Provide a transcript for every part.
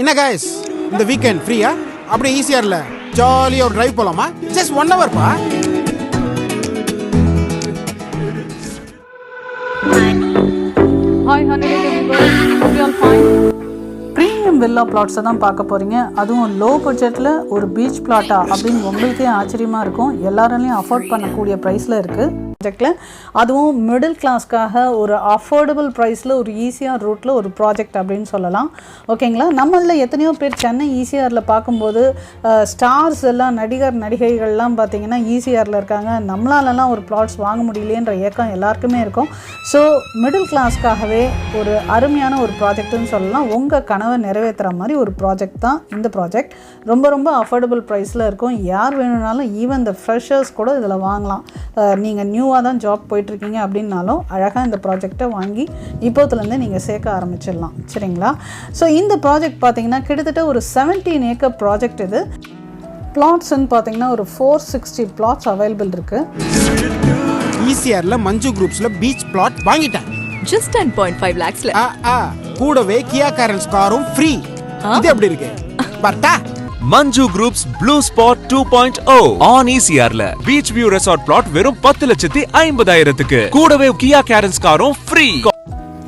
என்ன गाइस இந்த வீக்கெண்ட் ஃப்ரீயா? அப்படியே ஈஸியா இல்ல ஜாலியா ஒரு டிரைவ் போலாமா? ஜஸ்ட் 1 hour பா. Hi honey, hope you all fine. Premium villa பிளாட்ஸை தான் பார்க்க போகிறீங்க. அதுவும் லோ பட்ஜெட்டில் ஒரு பீச் பிளாட்டா அப்படின்னு உங்களுக்கே ஆச்சரியமாக இருக்கும். எல்லாராலையும் அஃபோர்ட் பண்ணக்கூடிய ப்ரைஸில் இருக்குது ப்ராஜெக்டில். அதுவும் மிடில் கிளாஸ்க்காக ஒரு அஃபோர்டபுள் ப்ரைஸில் ஒரு ஈசிஆர் ரூட்டில் ஒரு ப்ராஜெக்ட் அப்படின்னு சொல்லலாம். ஓகேங்களா? நம்மளில் எத்தனையோ பேர் சென்னை ஈசிஆரில் பார்க்கும்போது ஸ்டார்ஸ் எல்லாம் நடிகைகள்லாம் பார்த்திங்கன்னா ஈசிஆரில் இருக்காங்க. நம்மளாலலாம் ஒரு ப்ளாட்ஸ் வாங்க முடியலையன்ற ஏக்கம் எல்லாருக்குமே இருக்கும். ஸோ மிடில் கிளாஸ்க்காகவே ஒரு அருமையான ஒரு ப்ராஜெக்ட்டுன்னு சொல்லலாம். உங்கள் கனவை நிறைவேற்றுற மாதிரி ஒரு ப்ராஜெக்ட் தான் இந்த ப்ராஜெக்ட். ரொம்ப ரொம்ப அஃபோர்டபுள் ப்ரைஸில் இருக்கும். யார் வேணும்னாலும் ஈவன் இந்த ஃப்ரெஷர்ஸ் கூட இதில் வாங்கலாம். நீங்கள் நியூவாக தான் ஜாப் போயிட்டுருக்கீங்க அப்படின்னாலும் அழகாக இந்த ப்ராஜெக்டை வாங்கி இப்போத்துலேருந்து நீங்கள் சேர்க்க ஆரம்பிச்சிடலாம். சரிங்களா? ஸோ இந்த ப்ராஜெக்ட் பார்த்தீங்கன்னா கிட்டத்தட்ட ஒரு 17 ஏக்கர் ப்ராஜெக்ட். இது பிளாட்ஸ்ன்னு பார்த்தீங்கன்னா ஒரு 460 பிளாட்ஸ் அவைலபிள் இருக்குது. ஈசிஆர்ல மஞ்சு குரூப்ஸ்ல பீச் பிளாட் வாங்கிட்டேன். just 10.5 lakhsல. கூடவே கியா காரன்ஸ் காரும் ஃப்ரீ. இது எப்படி இருக்கு? Patta Manju groups blue spot 2.0 on ஈசிஆர்ல பீச் வியூ ரெசார்ட் பிளாட் வெறும் 10,50,000க்கு கூடவே கியா கேரன்ஸ் காரும் ஃப்ரீ.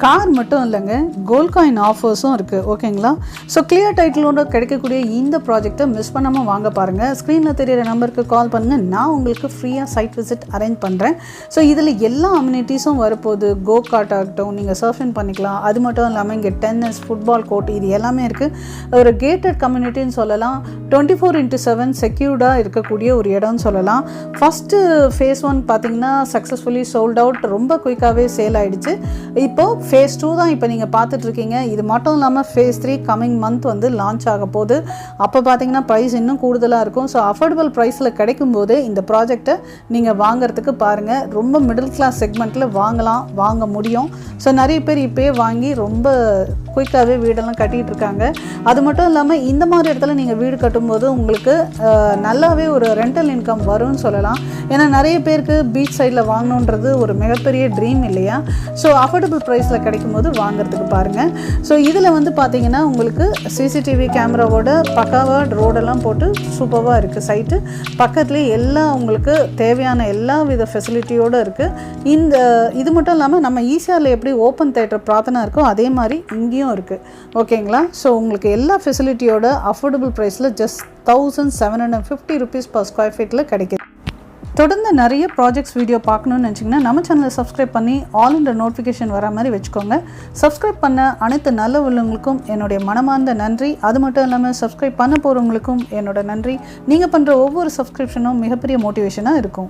கார் மட்டும் இல்லைங்க, கோல்ட் காயின் ஆஃபர்ஸும் இருக்குது. ஓகேங்களா? ஸோ கிளியர் டைட்டிலோட கிடைக்கக்கூடிய இந்த ப்ராஜெக்டை மிஸ் பண்ணாமல் வாங்க பாருங்கள். ஸ்க்ரீனில் தெரியிற நம்பருக்கு கால் பண்ணுங்கள். நான் உங்களுக்கு ஃப்ரீயாக சைட் விசிட் அரேஞ்ச் பண்ணுறேன். ஸோ இதில் எல்லா அம்யூனிட்டிஸும் வரப்போகுது. கோ கார்ட் ஆகட்டும், நீங்கள் சர்ஃபிங் பண்ணிக்கலாம். அது மட்டும் இல்லாமல் இங்கே டென்னிஸ், ஃபுட்பால் கோர்ட் இது எல்லாமே இருக்குது. ஒரு கேட்டட் கம்யூனிட்டின்னு சொல்லலாம். 24/7 செக்யூர்டாக இருக்கக்கூடிய ஒரு இடம்னு சொல்லலாம். ஃபஸ்ட்டு ஃபேஸ் 1 பார்த்திங்கன்னா சக்ஸஸ்ஃபுல்லி சோல்ட் அவுட், ரொம்ப குயிக்காகவே சேல் ஆகிடுச்சு. இப்போது ஃபேஸ் 2 தான் இப்போ நீங்கள் பார்த்துட்ருக்கீங்க. இது மட்டும் இல்லாமல் ஃபேஸ் 3 கம்மிங் மந்த் வந்து லான்ச் ஆக போகுது. அப்போ பார்த்தீங்கன்னா ப்ரைஸ் இன்னும் கூடுதலாக இருக்கும். ஸோ அஃபோர்டபுள் ப்ரைஸில் கிடைக்கும் போது இந்த ப்ராஜெக்டை நீங்கள் வாங்கிறதுக்கு பாருங்கள். ரொம்ப மிடில் கிளாஸ் செக்மெண்ட்டில் வாங்க முடியும். ஸோ நிறைய பேர் இப்போயே வாங்கி ரொம்ப குயிக்காகவே வீடெல்லாம் கட்டிகிட்டு இருக்காங்க. அது மட்டும் இல்லாமல் இந்த மாதிரி இடத்துல நீங்கள் வீடு கட்டும்போது உங்களுக்கு நல்லாவே ஒரு ரெண்டல் இன்கம் வரும்னு சொல்லலாம். ஏன்னா நிறைய பேருக்கு பீச் சைடில் வாங்கணுன்றது ஒரு மிகப்பெரிய ட்ரீம் இல்லையா? ஸோ அஃபோர்டபுள் ப்ரைஸில் கிடைக்கும் போது வாங்கிறதுக்கு பாருங்கள். ஸோ இதில் வந்து பார்த்தீங்கன்னா உங்களுக்கு சிசிடிவி கேமராவோட பக்காவாக ரோடெல்லாம் போட்டு சூப்பராக இருக்குது. சைட்டு பக்கத்துலேயே எல்லாம் உங்களுக்கு தேவையான எல்லா வித ஃபெசிலிட்டியோடு இருக்குது. இது மட்டும் இல்லாமல் நம்ம ஈசிஆரில் எப்படி ஓப்பன் தேட்டர் பிரார்த்தனை இருக்கோ அதே மாதிரி இங்கேயும் இருக்குது. ஓகேங்களா? ஸோ உங்களுக்கு எல்லா ஃபெசிலிட்டியோட அஃபோர்டபுள் ப்ரைஸில் ஜஸ்ட் 1750 rupees per square feetல கிடைக்குது. தொடர்ந்து நிறைய ப்ராஜெக்ட்ஸ் வீடியோ பார்க்கணுன்னு நினச்சிங்கன்னா நம்ம சேனலை சப்ஸ்கிரைப் பண்ணி ஆல் இன் நோட்டிஃபிகேஷன் வர மாதிரி வச்சுக்கோங்க. சப்ஸ்கிரைப் பண்ண அனைத்து நல்ல உள்ளவங்களுக்கும் என்னுடைய மனமார்ந்த நன்றி. அது மட்டும் இல்லாமல் சப்ஸ்கிரைப் பண்ண போகிறவங்களுக்கும் என்னோட நன்றி. நீங்கள் பண்ணுற ஒவ்வொரு சப்ஸ்கிரிப்ஷனும் மிகப்பெரிய மோட்டிவேஷனாக இருக்கும்.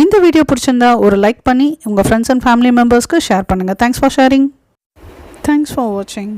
இந்த வீடியோ பிடிச்சிருந்தா ஒரு லைக் பண்ணி உங்கள் ஃப்ரெண்ட்ஸ் அண்ட் ஃபேமிலி மெம்பர்ஸ்க்கு ஷேர் பண்ணுங்கள். Thanks for sharing. Thanks for வாட்சிங்.